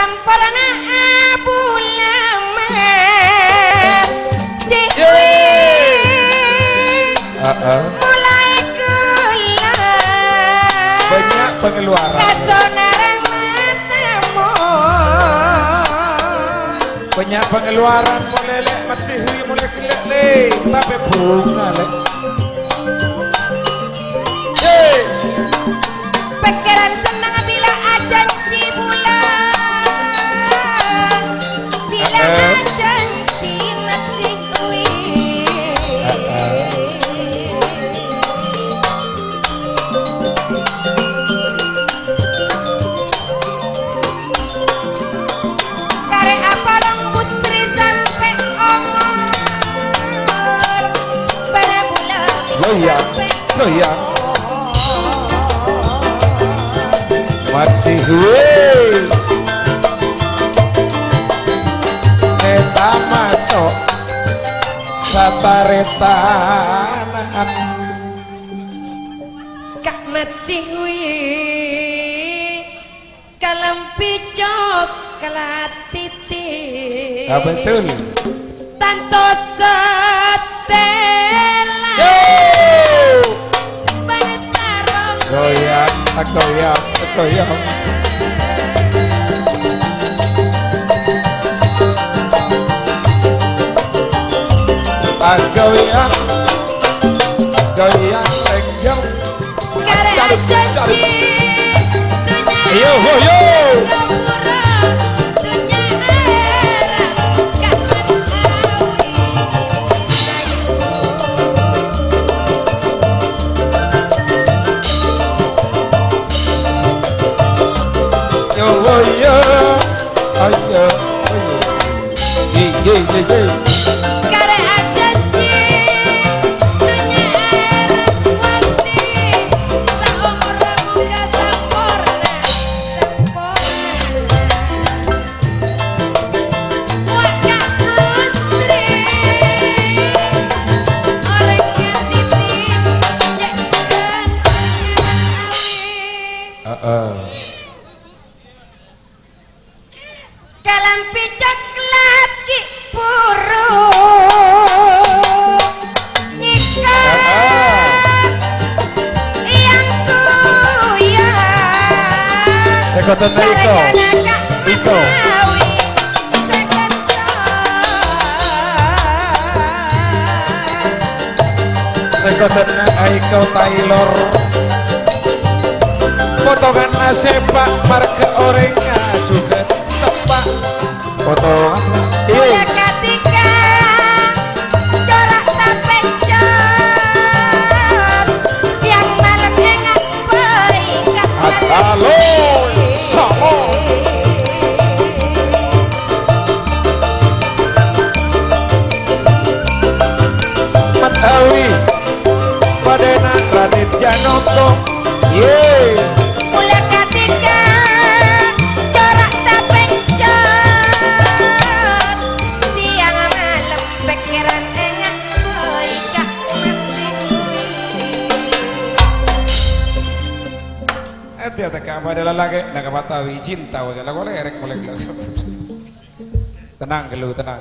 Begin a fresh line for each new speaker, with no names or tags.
sampurna bulama si mulai kula
banyak pengeluaran
kasonarang matamu
banyak pengeluaran mulai lek masih mulai kelek lek tapi bunga lek
pikiran senang bila janji bulan bila janji masih kuwi karek apa long musri sampai omong pada bulan
goyang masih seta masuk sataretan
Kak Matsiwi kalempi coklat titik
betul
tanto setela banyak sarong
goyang goyang senjong
karek janji
yo
dunia akhirat Kak Matsiwi
yo ayo ye
karek janji dunia akhirat wati saumur muka sampurna waka putri orang yang ditim jangan kalampi coklat ki puru nyikat yang kuya
sekoten iko sekoten iko Taylor potongan sepak marga orangnya juga tepak potongan
udah ketika corak tapecot siang malam enggak baik
asaloy samo matawi padena Radit Janoko ye
udah ketika corak tapecot siang malam pikiran enggak baik
dia tak pada lagi nak matawi cinta wajah lagu lerek mulai tenang gelu tenang